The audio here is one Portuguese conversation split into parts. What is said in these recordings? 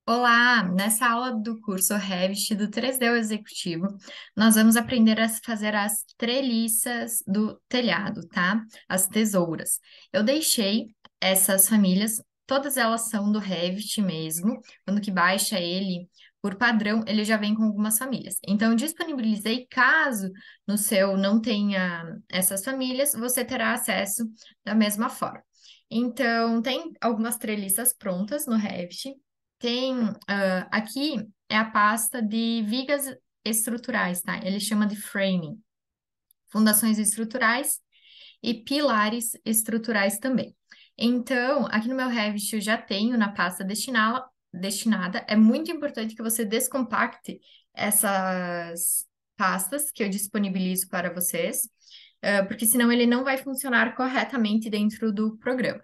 Olá! Nessa aula do curso Revit do 3D ao Executivo, nós vamos aprender a fazer as treliças do telhado, tá? As tesouras. Eu deixei essas famílias, todas elas são do Revit mesmo. Quando que baixa ele, por padrão, ele já vem com algumas famílias. Então, eu disponibilizei, caso no seu não tenha essas famílias, você terá acesso da mesma forma. Então, tem algumas treliças prontas no Revit. Tem, aqui é a pasta de vigas estruturais, tá? Ele chama de framing, fundações estruturais e pilares estruturais também. Então, aqui no meu Revit eu já tenho na pasta destinada. É muito importante que você descompacte essas pastas que eu disponibilizo para vocês, porque senão ele não vai funcionar corretamente dentro do programa.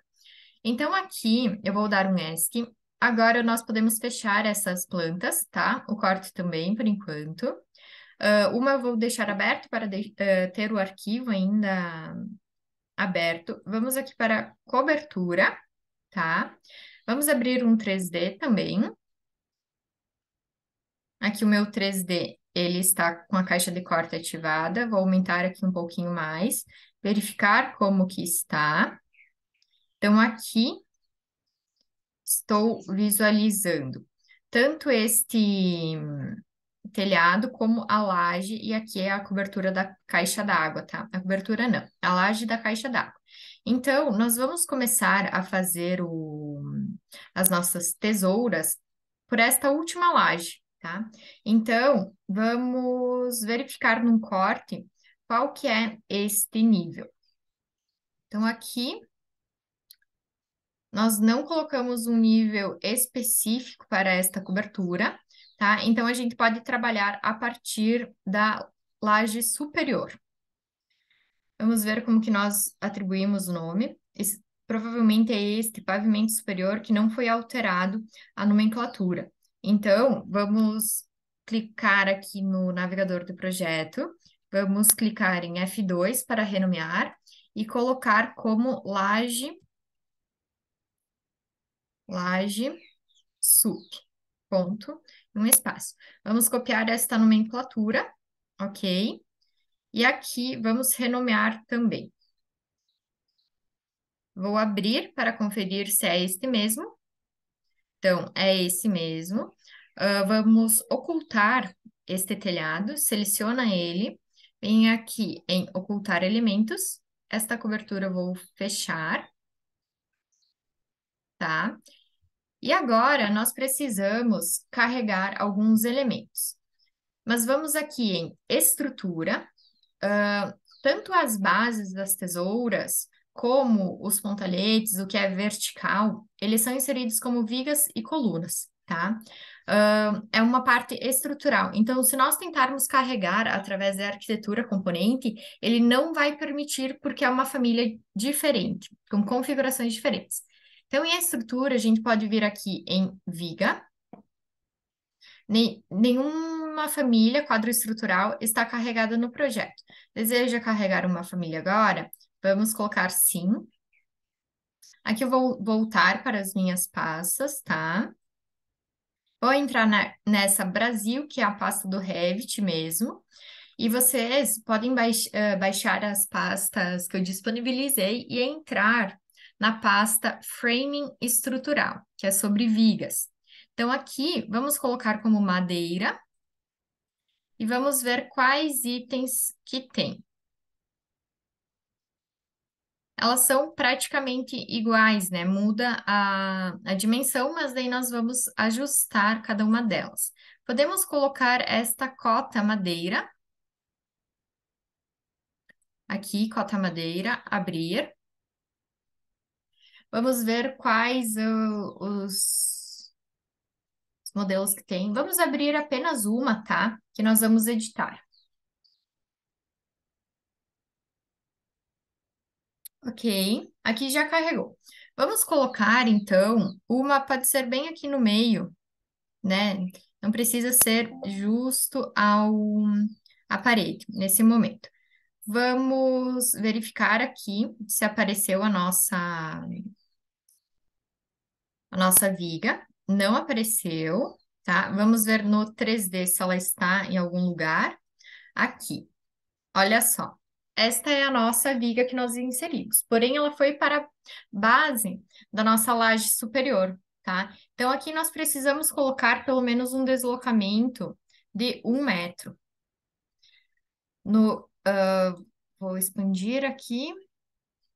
Então, aqui eu vou dar um ESC. Agora nós podemos fechar essas plantas, tá? O corte também, por enquanto. Uma eu vou deixar aberto para ter o arquivo ainda aberto. Vamos aqui para cobertura, tá? Vamos abrir um 3D também. Aqui o meu 3D, ele está com a caixa de corte ativada. Vou aumentar aqui um pouquinho mais, verificar como que está. Então, aqui estou visualizando tanto este telhado como a laje, e aqui é a cobertura da caixa d'água, tá? A cobertura não, a laje da caixa d'água. Então, nós vamos começar a fazer as nossas tesouras por esta última laje, tá? Então, vamos verificar num corte qual que é este nível. Então, aqui nós não colocamos um nível específico para esta cobertura, tá? Então, a gente pode trabalhar a partir da laje superior. Vamos ver como que nós atribuímos o nome. Provavelmente é este pavimento superior que não foi alterado a nomenclatura. Então, vamos clicar aqui no navegador do projeto, vamos clicar em F2 para renomear e colocar como laje sup, ponto, um espaço. Vamos copiar esta nomenclatura, ok? E aqui vamos renomear também. Vou abrir para conferir se é este mesmo. Então, é esse mesmo. Vamos ocultar este telhado, seleciona ele, vem aqui em ocultar elementos. Esta cobertura eu vou fechar, tá? E agora nós precisamos carregar alguns elementos. Mas vamos aqui em estrutura, tanto as bases das tesouras, como os pontalhetes, o que é vertical, eles são inseridos como vigas e colunas, tá? É uma parte estrutural. Então, se nós tentarmos carregar através da arquitetura componente, ele não vai permitir, porque é uma família diferente, com configurações diferentes. Então, em estrutura, a gente pode vir aqui em viga. Nenhuma família quadro estrutural está carregada no projeto. Deseja carregar uma família agora? Vamos colocar sim. Aqui eu vou voltar para as minhas pastas, tá? Vou entrar nessa Brasil, que é a pasta do Revit mesmo. E vocês podem baixar as pastas que eu disponibilizei e entrar na pasta Framing Estrutural, que é sobre vigas. Então, aqui, vamos colocar como madeira e vamos ver quais itens que tem. Elas são praticamente iguais, né? Muda a dimensão, mas daí nós vamos ajustar cada uma delas. Podemos colocar esta cota madeira. Aqui, cota madeira, abrir. Vamos ver quais os modelos que tem. Vamos abrir apenas uma, tá? Que nós vamos editar. Ok, aqui já carregou. Vamos colocar, então, uma pode ser bem aqui no meio, né? Não precisa ser justo à parede, nesse momento. Vamos verificar aqui se apareceu a nossa viga. não apareceu, tá? Vamos ver no 3D se ela está em algum lugar. Aqui, olha só. Esta é a nossa viga que nós inserimos. Porém, ela foi para a base da nossa laje superior, tá? Então, aqui nós precisamos colocar pelo menos um deslocamento de 1 metro. Vou expandir aqui.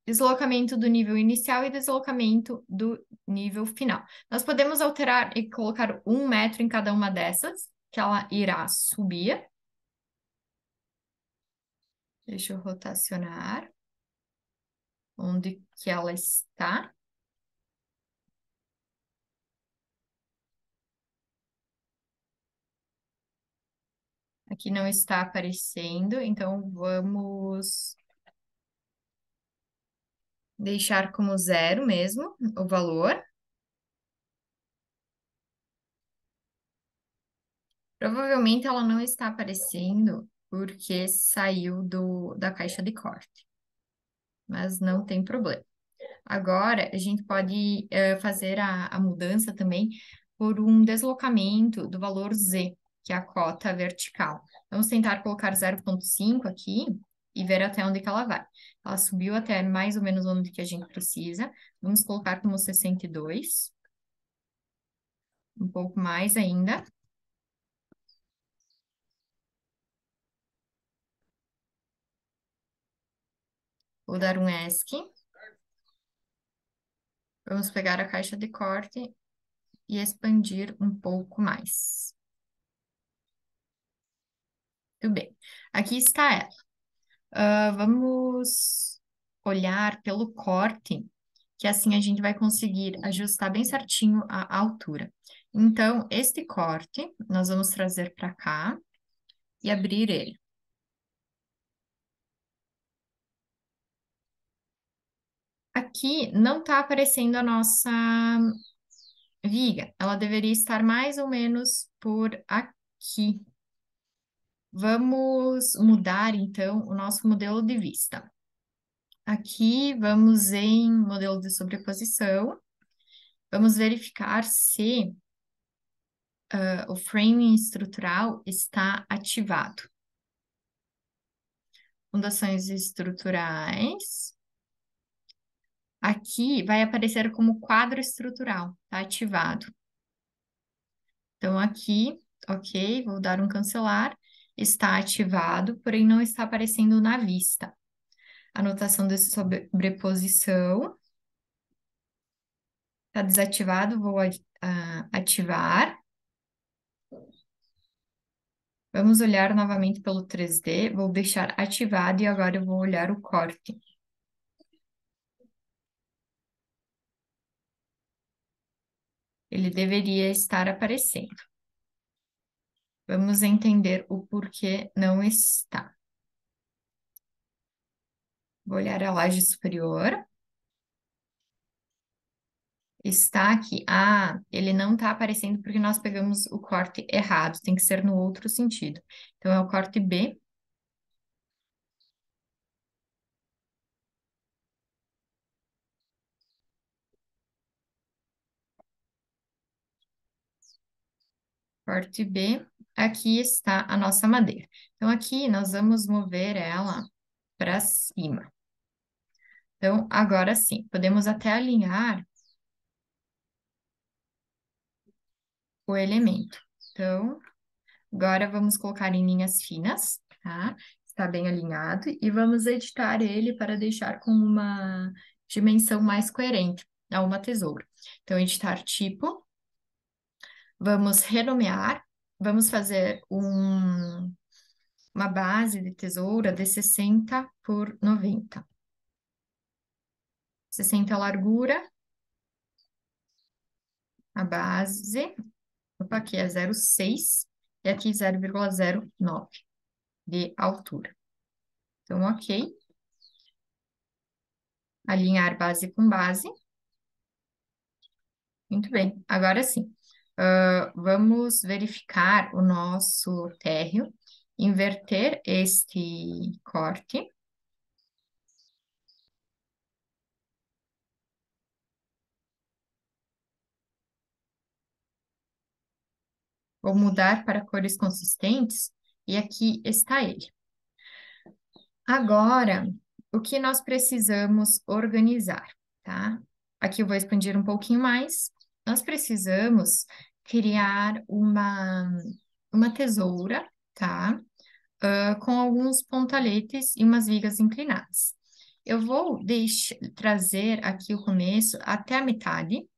Deslocamento do nível inicial e deslocamento do nível final. Nós podemos alterar e colocar 1 metro em cada uma dessas, que ela irá subir. Deixa eu rotacionar onde que ela está. Aqui não está aparecendo, então vamos deixar como zero mesmo o valor. Provavelmente ela não está aparecendo porque saiu da caixa de corte, mas não tem problema. Agora, a gente pode fazer a mudança também por um deslocamento do valor Z, que é a cota vertical. Vamos tentar colocar 0,5 aqui e ver até onde que ela vai. Ela subiu até mais ou menos onde que a gente precisa. Vamos colocar como 62, um pouco mais ainda. Vou dar um ESC. Vamos pegar a caixa de corte e expandir um pouco mais. Tudo bem. Aqui está ela. Vamos olhar pelo corte, que assim a gente vai conseguir ajustar bem certinho a altura. Então, este corte, nós vamos trazer para cá e abrir ele. Aqui não está aparecendo a nossa viga, ela deveria estar mais ou menos por aqui. Vamos mudar, então, o nosso modelo de vista. Aqui, vamos em modelo de sobreposição. Vamos verificar se o framing estrutural está ativado. Fundações estruturais. Aqui vai aparecer como quadro estrutural, está ativado. Então, aqui, ok, vou dar um cancelar. Está ativado, porém não está aparecendo na vista. Anotação de sobreposição. Está desativado, vou ativar. Vamos olhar novamente pelo 3D. Vou deixar ativado e agora eu vou olhar o corte. Ele deveria estar aparecendo. Vamos entender o porquê não está. Vou olhar a laje superior. Está aqui. Ah, ele não está aparecendo porque nós pegamos o corte errado. Tem que ser no outro sentido. Então, é o corte B. Corte B. Aqui está a nossa madeira. Então, aqui nós vamos mover ela para cima. Então, agora sim, podemos até alinhar o elemento. Então, agora vamos colocar em linhas finas, tá? Está bem alinhado e vamos editar ele para deixar com uma dimensão mais coerente a uma tesoura. Então, editar tipo, vamos renomear, vamos fazer uma base de tesoura de 60 por 90. 60 a largura, a base, opa, aqui é 0,6 e aqui 0,09 de altura. Então, ok. Alinhar base com base. Muito bem. Agora sim. Vamos verificar o nosso térreo, inverter este corte. Vou mudar para cores consistentes e aqui está ele. Agora, o que nós precisamos organizar, tá? Aqui eu vou expandir um pouquinho mais. Nós precisamos criar uma tesoura, tá? Com alguns pontaletes e umas vigas inclinadas. Eu vou trazer aqui o começo até a metade.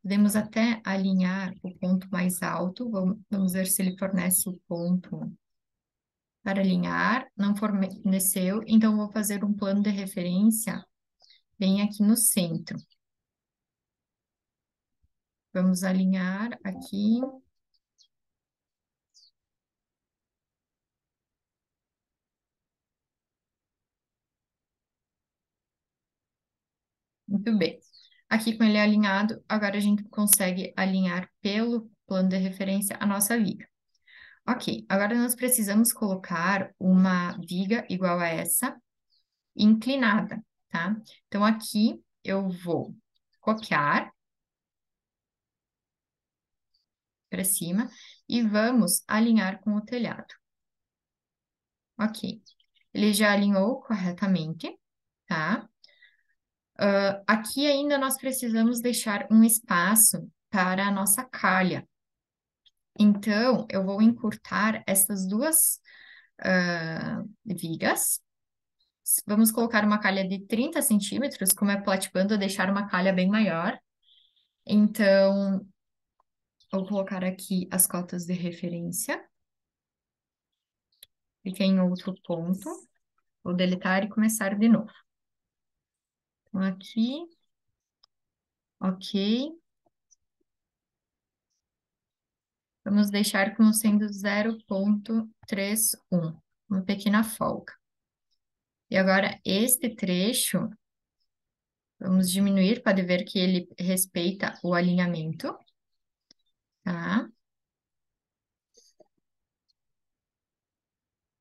Podemos até alinhar o ponto mais alto. Vamos ver se ele fornece o ponto para alinhar. Não forneceu, então vou fazer um plano de referência bem aqui no centro. Vamos alinhar aqui. Muito bem. Aqui com ele alinhado, agora a gente consegue alinhar pelo plano de referência a nossa viga. Ok, agora nós precisamos colocar uma viga igual a essa, inclinada, tá? Então aqui eu vou copiar para cima e vamos alinhar com o telhado. Ok, ele já alinhou corretamente, tá? Aqui ainda nós precisamos deixar um espaço para a nossa calha. Então, eu vou encurtar essas duas vigas. Vamos colocar uma calha de 30 centímetros, como é platibando, eu deixar uma calha bem maior. Então, vou colocar aqui as cotas de referência. Cliquei em outro ponto. Vou deletar e começar de novo. Então, aqui, ok. Vamos deixar como sendo 0,31, uma pequena folga. E agora, este trecho, vamos diminuir para ver que ele respeita o alinhamento, tá?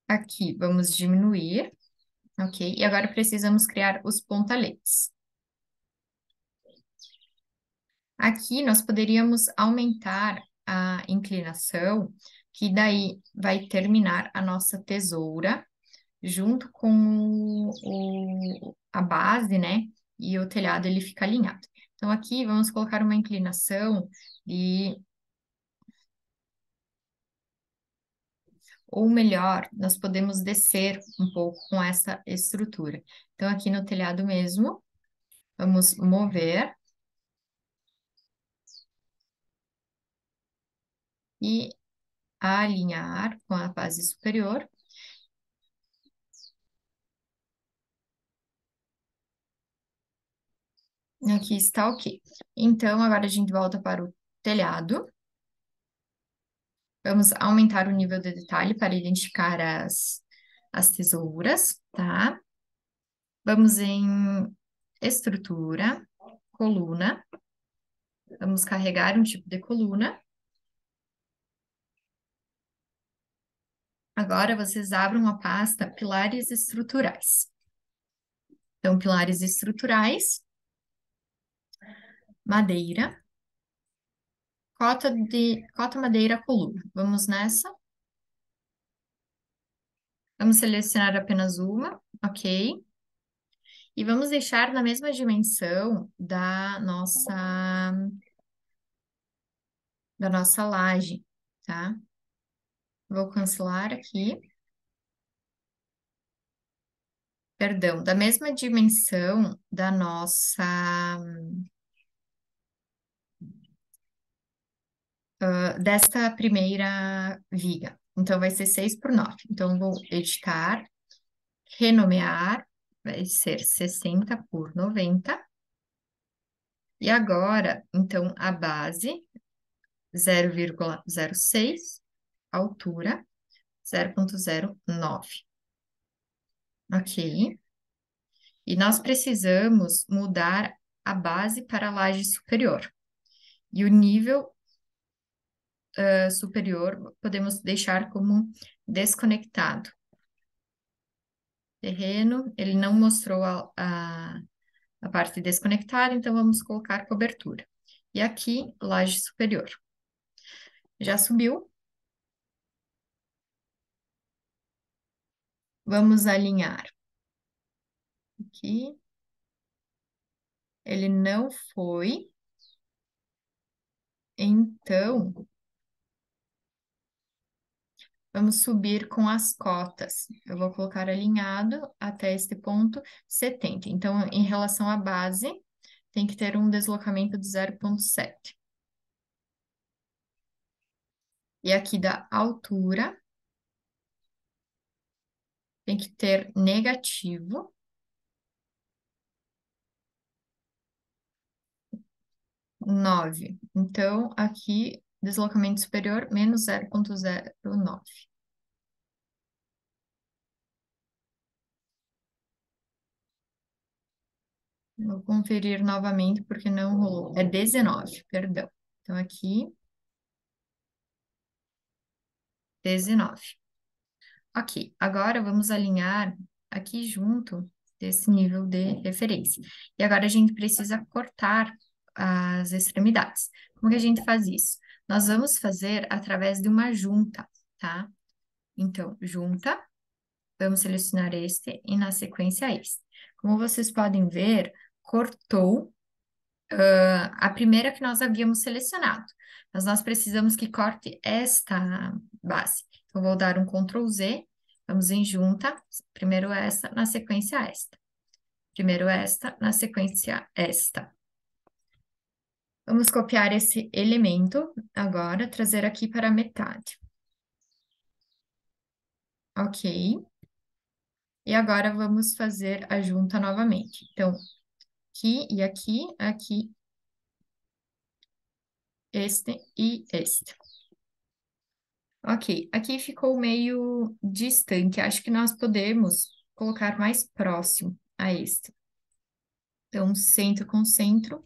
Aqui, vamos diminuir, ok? E agora precisamos criar os pontaletes. Aqui, nós poderíamos aumentar a inclinação, que daí vai terminar a nossa tesoura, junto com a base, né? E o telhado ele fica alinhado. Então, aqui vamos colocar uma inclinação de. Ou melhor, nós podemos descer um pouco com essa estrutura. Então, aqui no telhado mesmo, vamos mover e alinhar com a base superior. Aqui está ok. Então, agora a gente volta para o telhado. Vamos aumentar o nível de detalhe para identificar as tesouras, tá? Vamos em estrutura, coluna. Vamos carregar um tipo de coluna. Agora vocês abram a pasta Pilares Estruturais. Então, pilares estruturais, madeira, cota madeira coluna. Vamos nessa. Vamos selecionar apenas uma, ok. E vamos deixar na mesma dimensão da nossa laje, tá? Vou cancelar aqui. Perdão, da mesma dimensão desta primeira viga. Então, vai ser 6 por 9. Então, vou editar, renomear, vai ser 60 por 90. E agora, então, a base, 0,06, altura, 0,09. Ok? E nós precisamos mudar a base para a laje superior. E o nível superior podemos deixar como desconectado. Terreno, ele não mostrou a parte desconectada, então vamos colocar cobertura. E aqui, laje superior. Já subiu. Vamos alinhar aqui. Ele não foi. Então, vamos subir com as cotas. Eu vou colocar alinhado até este ponto 70. Então, em relação à base, tem que ter um deslocamento de 0,7. E aqui da altura, tem que ter negativo 9. Então, aqui, deslocamento superior, menos 0,09. Vou conferir novamente porque não rolou. É 19, perdão. Então, aqui, 19. Ok, agora vamos alinhar aqui junto desse nível de referência. E agora a gente precisa cortar as extremidades. Como que a gente faz isso? Nós vamos fazer através de uma junta, tá? Então, junta, vamos selecionar este e na sequência este. Como vocês podem ver, cortou a primeira que nós havíamos selecionado, mas nós precisamos que corte esta base. Então, vou dar um Ctrl Z, vamos em junta, primeiro esta, na sequência esta. Primeiro esta, na sequência esta. Vamos copiar esse elemento agora, trazer aqui para a metade. Ok. E agora vamos fazer a junta novamente. Então, aqui e aqui, aqui, este e este. Ok, aqui ficou meio distante. Acho que nós podemos colocar mais próximo a este. Então, centro com centro,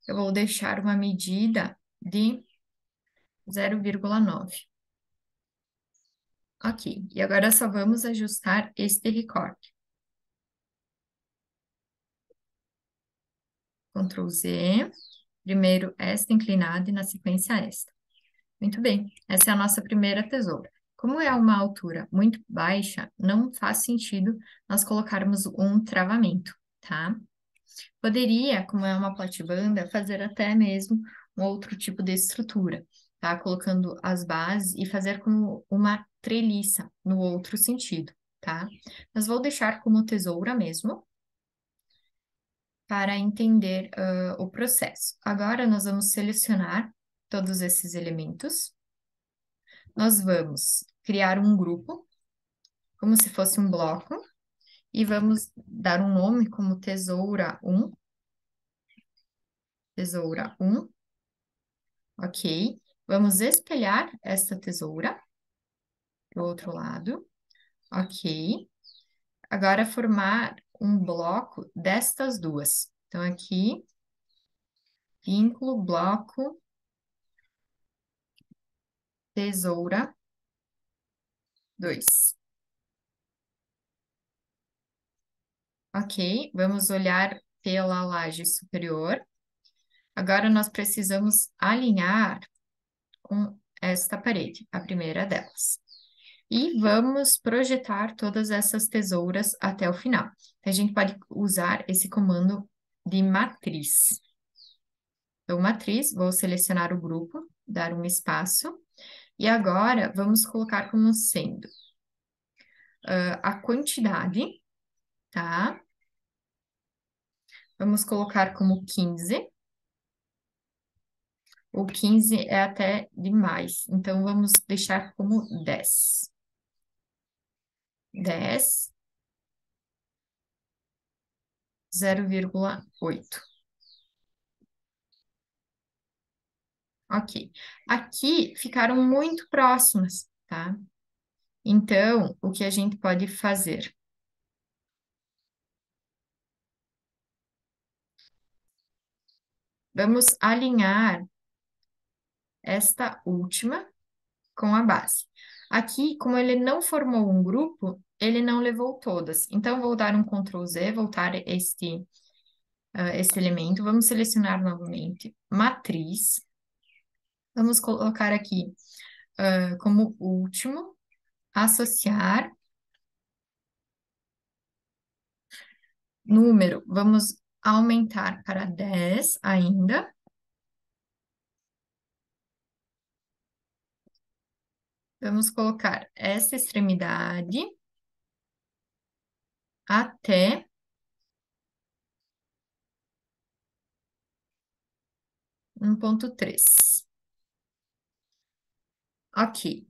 eu vou deixar uma medida de 0,9. Ok, e agora só vamos ajustar este recorte. Ctrl Z, primeiro esta inclinada e na sequência esta. Muito bem, essa é a nossa primeira tesoura. Como é uma altura muito baixa, não faz sentido nós colocarmos um travamento, tá? Poderia, como é uma platibanda, fazer até mesmo um outro tipo de estrutura, tá? Colocando as bases e fazer como uma treliça no outro sentido, tá? Mas vou deixar como tesoura mesmo, para entender o processo. Agora, nós vamos selecionar todos esses elementos. Nós vamos criar um grupo, como se fosse um bloco, e vamos dar um nome como tesoura 1. Tesoura 1. Ok. Vamos espelhar esta tesoura para o outro lado. Ok. Agora formar um bloco destas duas. Então, aqui, vínculo, bloco, tesoura 2. Ok, vamos olhar pela laje superior. Agora nós precisamos alinhar com esta parede, a primeira delas. E vamos projetar todas essas tesouras até o final. A gente pode usar esse comando de matriz. Então, matriz, vou selecionar o grupo, dar um espaço, e agora vamos colocar como sendo a quantidade, tá? Vamos colocar como 15. O 15 é até demais, então vamos deixar como 10. 10, 0,8. Ok. Aqui ficaram muito próximas, tá? Então, o que a gente pode fazer? Vamos alinhar esta última com a base. Aqui, como ele não formou um grupo, ele não levou todas. Então, vou dar um Ctrl Z, voltar este elemento. Vamos selecionar novamente matriz. Vamos colocar aqui como último, associar número. Vamos aumentar para 10 ainda. Vamos colocar essa extremidade até 1,3. Ok.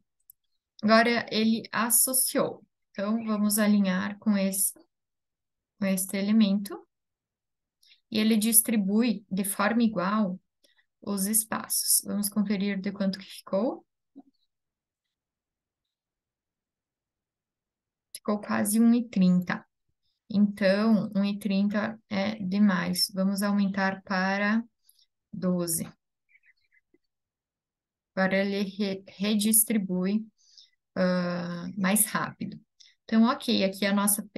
Agora ele associou. Então, vamos alinhar com este elemento. E ele distribui de forma igual os espaços. Vamos conferir de quanto que ficou. Ficou quase 1,30. Então, 1,30 é demais. Vamos aumentar para 12. Agora ele redistribui mais rápido. Então, ok, aqui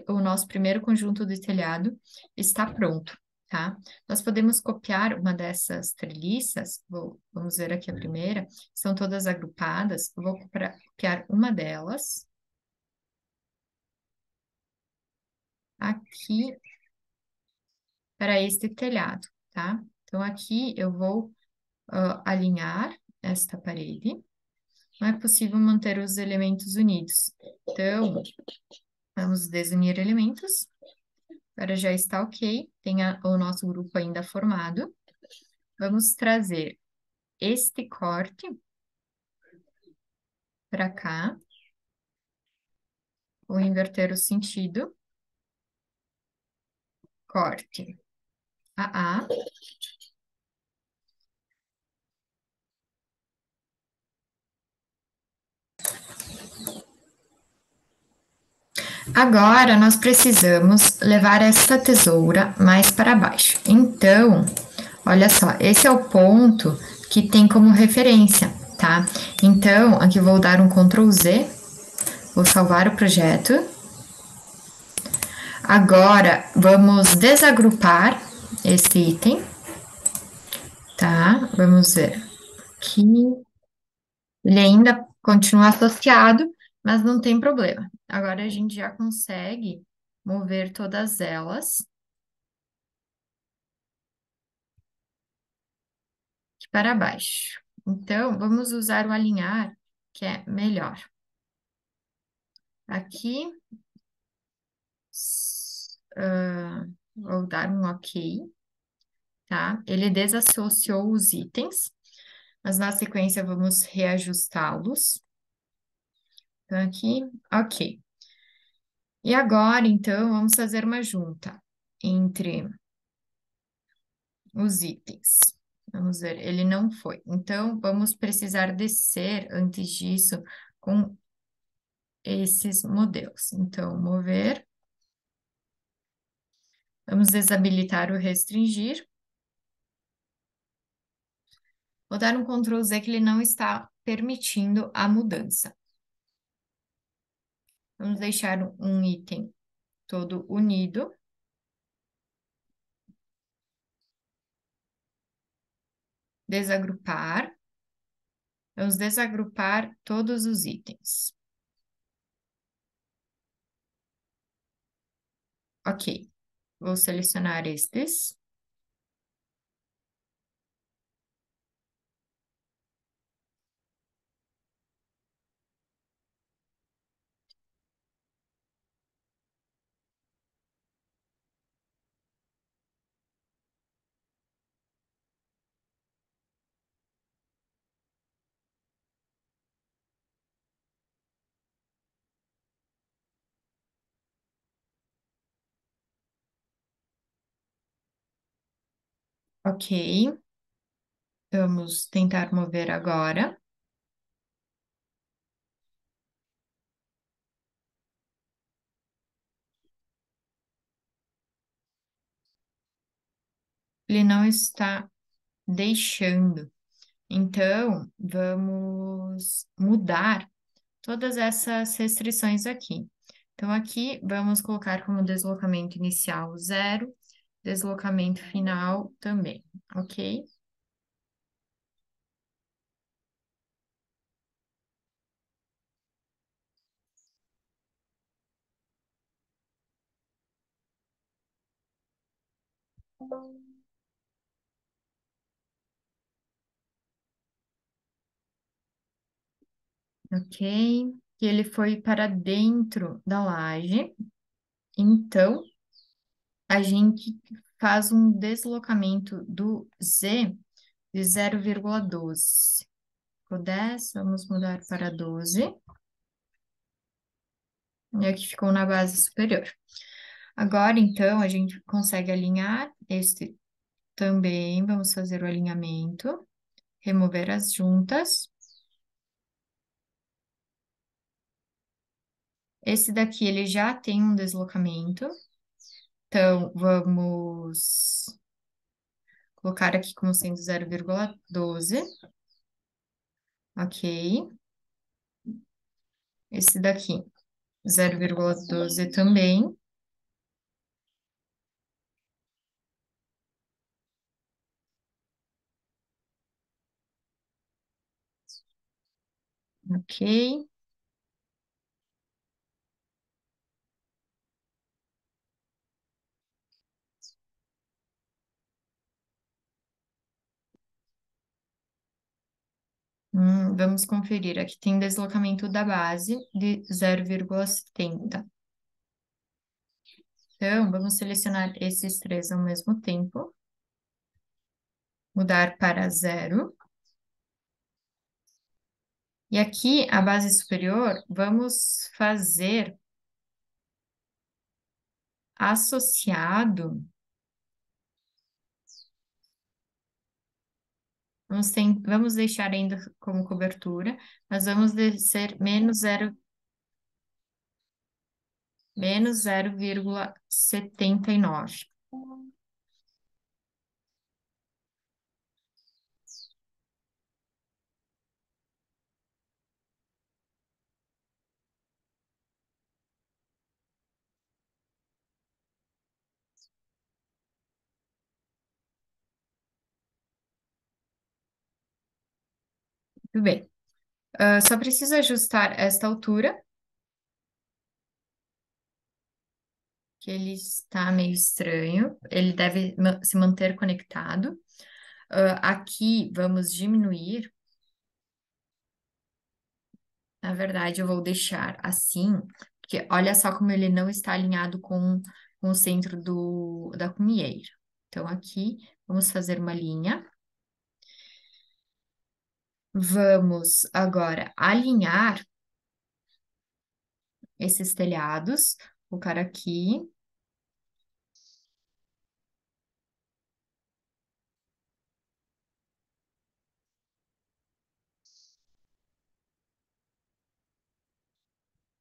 o nosso primeiro conjunto de telhado está pronto, tá? Nós podemos copiar uma dessas treliças, vamos ver aqui a primeira, são todas agrupadas, eu vou copiar uma delas, aqui, para este telhado, tá? Então, aqui eu vou alinhar esta parede, não é possível manter os elementos unidos. Então, vamos desunir elementos. Agora já está ok, tem o nosso grupo ainda formado. Vamos trazer este corte para cá. Vou inverter o sentido. Corte a A. Agora, nós precisamos levar esta tesoura mais para baixo. Então, olha só, esse é o ponto que tem como referência, tá? Então, aqui eu vou dar um Ctrl Z, vou salvar o projeto. Agora, vamos desagrupar este item, tá? Vamos ver aqui. Ele ainda continua associado, mas não tem problema. Agora a gente já consegue mover todas elas para baixo. Então, vamos usar o alinhar, que é melhor. Aqui, vou dar um OK, tá? Ele desassociou os itens, mas na sequência vamos reajustá-los. Então, aqui, OK. E agora, então, vamos fazer uma junta entre os itens. Vamos ver, ele não foi. Então, vamos precisar descer antes disso com esses modelos. Então, mover. Vamos desabilitar o restringir. Vou dar um Ctrl Z que ele não está permitindo a mudança. Vamos deixar um item todo unido. Desagrupar. Vamos desagrupar todos os itens. Ok. Vou selecionar estes. Ok. Vamos tentar mover agora. Ele não está deixando. Então, vamos mudar todas essas restrições aqui. Então, aqui vamos colocar como deslocamento inicial 0, deslocamento final também, ok? Ok? Que ele foi para dentro da laje. Então, a gente faz um deslocamento do Z de 0,12. Ficou 10, vamos mudar para 12. E aqui ficou na base superior. Agora, então, a gente consegue alinhar este também. Vamos fazer o alinhamento, remover as juntas. Esse daqui, ele já tem um deslocamento. Então, vamos colocar aqui como sendo 0,12. Ok. Esse daqui, 0,12 também. Ok. Vamos conferir. Aqui tem deslocamento da base de 0,70. Então, vamos selecionar esses três ao mesmo tempo. Mudar para zero. E aqui, a base superior, vamos fazer associado. Vamos deixar ainda como cobertura, mas vamos descer menos 0,79. Tudo bem. Só preciso ajustar esta altura, que ele está meio estranho. Ele deve se manter conectado. Aqui, vamos diminuir. Na verdade, eu vou deixar assim, porque olha só como ele não está alinhado com o centro da cumieira. Então, aqui, vamos fazer uma linha. Vamos agora alinhar esses telhados. Vou colocar aqui.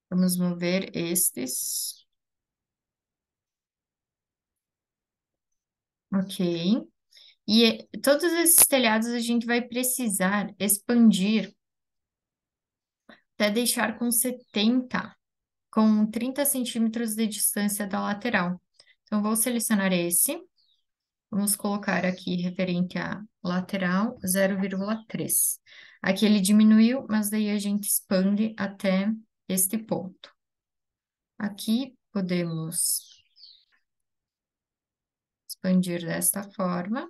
Vamos mover estes. Ok. E todos esses telhados a gente vai precisar expandir até deixar com 70, com 30 centímetros de distância da lateral. Então, vou selecionar esse. Vamos colocar aqui referente à lateral 0,3. Aqui ele diminuiu, mas daí a gente expande até este ponto. Aqui podemos expandir desta forma.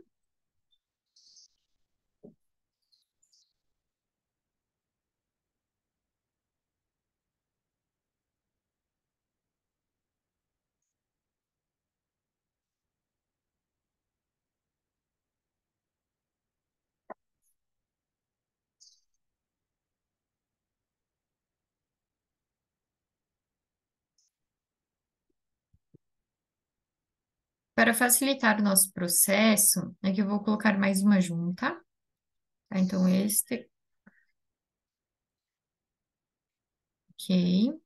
Para facilitar o nosso processo, aqui eu vou colocar mais uma junta. Tá? Então, este, ok.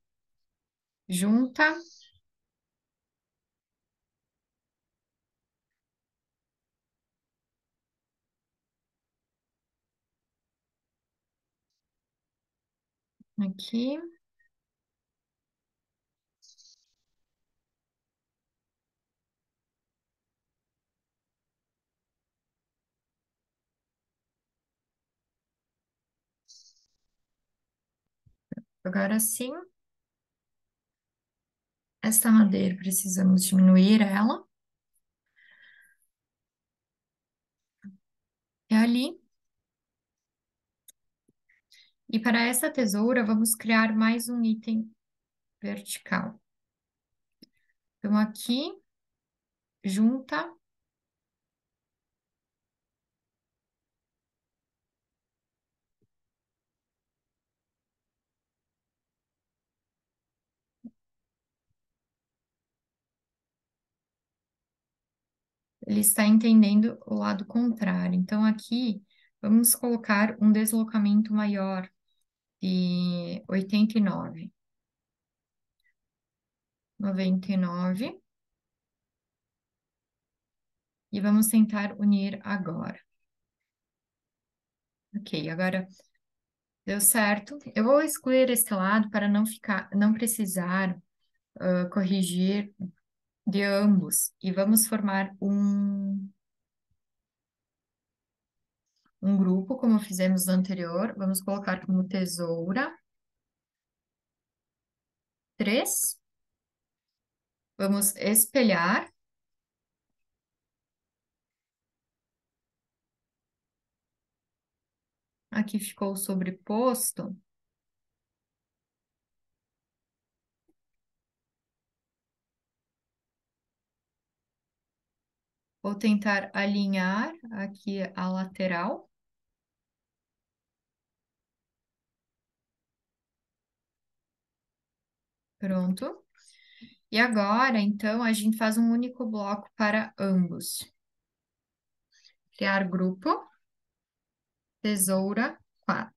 Junta, aqui. Agora sim, esta madeira precisamos diminuir ela. ali. E para essa tesoura, vamos criar mais um item vertical. Então, aqui, junta, ele está entendendo o lado contrário. Então, aqui, vamos colocar um deslocamento maior de 89, 99, e vamos tentar unir agora. Ok, agora deu certo. Eu vou excluir este lado para não precisar corrigir de ambos. E vamos formar um grupo, como fizemos no anterior. Vamos colocar como tesoura 3. Vamos espelhar. Aqui ficou sobreposto. Vou tentar alinhar aqui a lateral. Pronto. E agora, então, a gente faz um único bloco para ambos. Criar grupo, tesoura 4.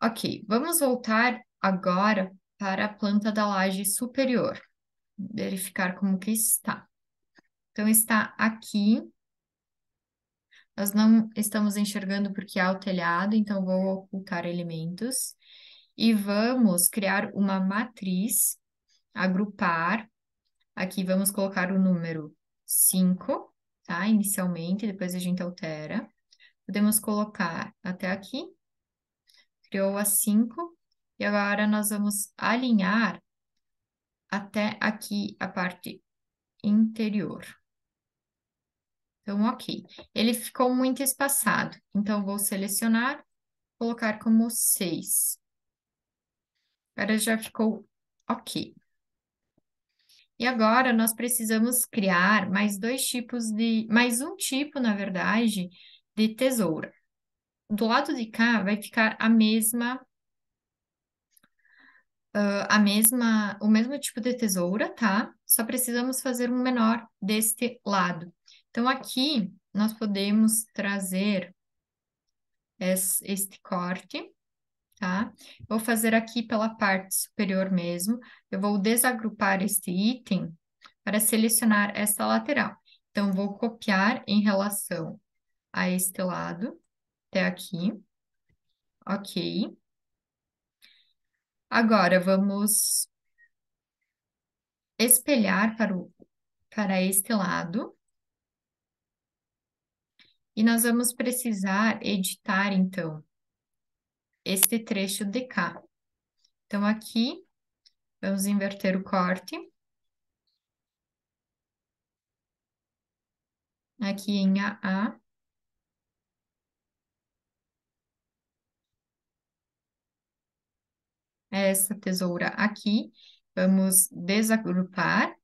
Ok, vamos voltar agora para a planta da laje superior. Verificar como que está. Então, está aqui. Nós não estamos enxergando porque há o telhado, então vou ocultar elementos. E vamos criar uma matriz, agrupar. Aqui vamos colocar o número 5, tá? Inicialmente, depois a gente altera. Podemos colocar até aqui, criou a 5, e agora nós vamos alinhar até aqui a parte interior. Então, ok. Ele ficou muito espaçado, então vou selecionar, colocar como 6. Agora já ficou ok. E agora nós precisamos criar mais um tipo, na verdade, de tesoura. Do lado de cá vai ficar o mesmo tipo de tesoura, tá? Só precisamos fazer um menor deste lado. Então aqui nós podemos trazer este corte, tá? Vou fazer aqui pela parte superior mesmo. Eu vou desagrupar este item para selecionar esta lateral. Então, vou copiar em relação a este lado, até aqui. Ok. Agora, vamos espelhar para este lado. E nós vamos precisar editar, então, este trecho de cá. Então, aqui, vamos inverter o corte. Aqui em AA. Essa tesoura aqui. Vamos desagrupar.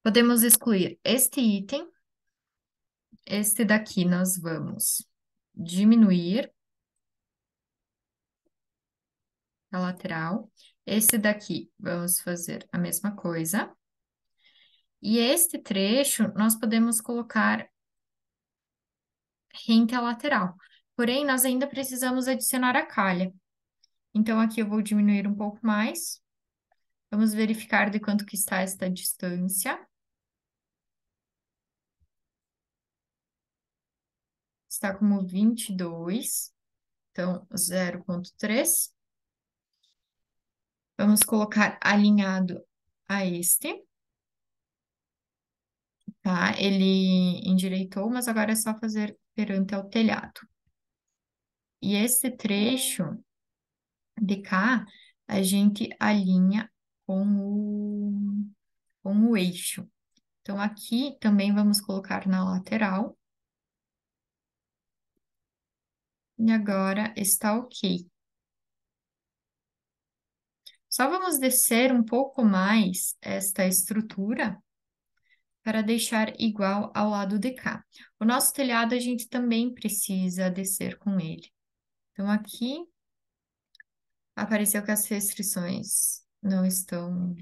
Podemos excluir este item. Este daqui nós vamos diminuir a lateral. Esse daqui vamos fazer a mesma coisa. E este trecho nós podemos colocar rente à lateral. Porém, nós ainda precisamos adicionar a calha. Então, aqui eu vou diminuir um pouco mais. Vamos verificar de quanto que está esta distância. Está como 22. Então, 0,3. Vamos colocar alinhado a este. Tá? Ele endireitou, mas agora é só fazer perante ao telhado. E esse trecho de cá, a gente alinha com o eixo. Então, aqui também vamos colocar na lateral. E agora está ok. Só vamos descer um pouco mais esta estrutura para deixar igual ao lado de cá. O nosso telhado a gente também precisa descer com ele. Então, aqui apareceu que as restrições não estão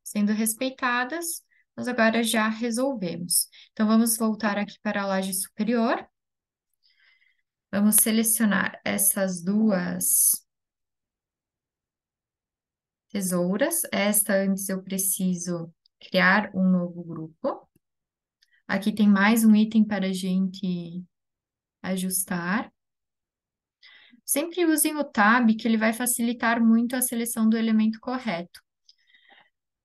sendo respeitadas, mas agora já resolvemos. Então, vamos voltar aqui para a laje superior. Vamos selecionar essas duas tesouras. Esta antes eu preciso criar um novo grupo. Aqui tem mais um item para a gente ajustar. Sempre usem o tab, que ele vai facilitar muito a seleção do elemento correto.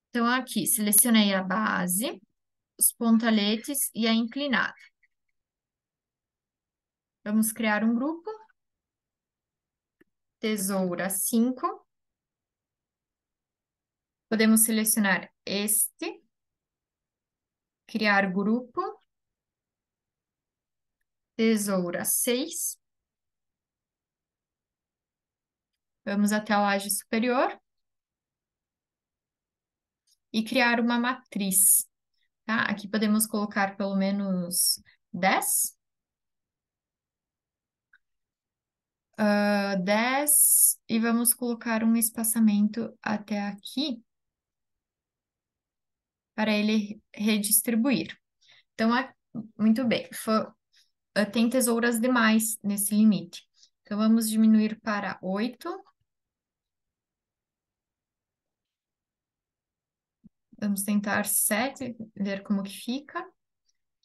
Então, aqui, selecionei a base, os pontaletes e a inclinada. Vamos criar um grupo. Tesoura 5. Podemos selecionar este, criar grupo. Tesoura 6. Vamos até a laje superior. E criar uma matriz, tá? Aqui podemos colocar pelo menos 10. 10 e vamos colocar um espaçamento até aqui para ele redistribuir. Então, muito bem, tem tesouras demais nesse limite. Então, vamos diminuir para 8. Vamos tentar 7, ver como que fica.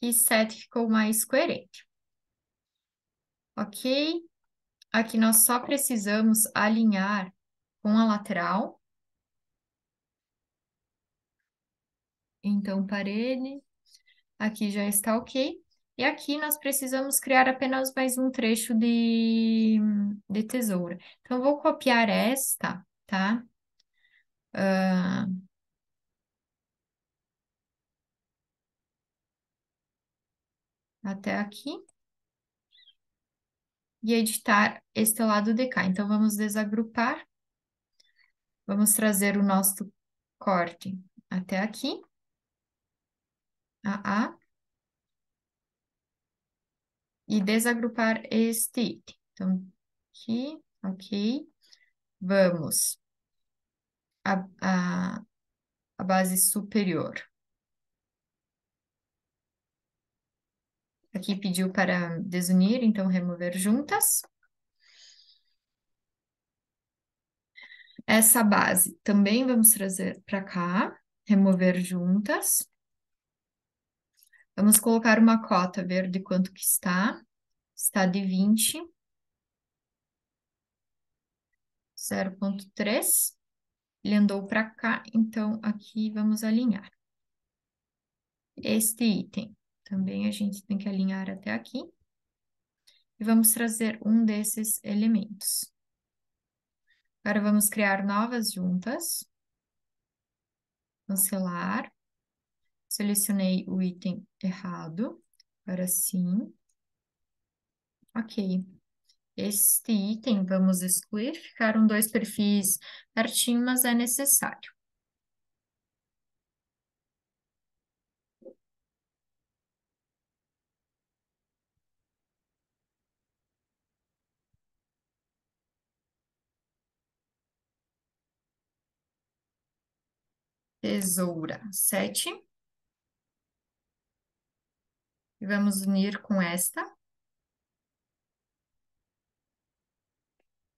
E 7 ficou mais coerente. Ok? Aqui nós só precisamos alinhar com a lateral. Então, parede. Aqui já está ok. E aqui nós precisamos criar apenas mais um trecho de tesoura. Então, eu vou copiar esta, tá? Até aqui. E editar este lado de cá. Então, vamos desagrupar. Vamos trazer o nosso corte até aqui. A. E desagrupar este item. Então, aqui, ok. Vamos a, a base superior. Aqui pediu para desunir, então remover juntas. Essa base também vamos trazer para cá, remover juntas. Vamos colocar uma cota, ver de quanto que está. Está de 20. 0,3. Ele andou para cá, então aqui vamos alinhar. Este item também a gente tem que alinhar até aqui. E vamos trazer um desses elementos. Agora vamos criar novas juntas. Cancelar. Selecionei o item errado. Agora sim. Ok. Este item vamos excluir. Ficaram dois perfis pertinho, mas é necessário. Tesoura 7. E vamos unir com esta.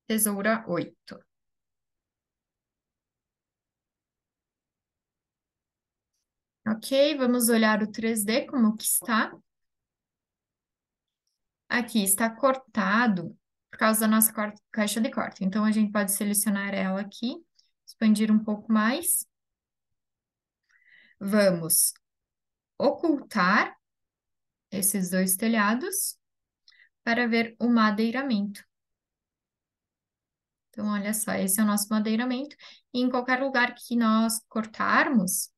Tesoura 8. Ok, vamos olhar o 3D como que está. Aqui está cortado por causa da nossa caixa de corte. Então, a gente pode selecionar ela aqui, expandir um pouco mais. Vamos ocultar esses dois telhados para ver o madeiramento. Então, olha só, esse é o nosso madeiramento. E em qualquer lugar que nós cortarmos,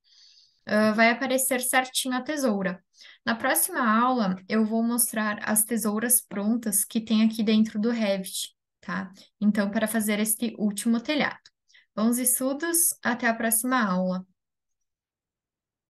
vai aparecer certinho a tesoura. Na próxima aula, eu vou mostrar as tesouras prontas que tem aqui dentro do Revit, tá? Então, para fazer este último telhado. Bons estudos, até a próxima aula.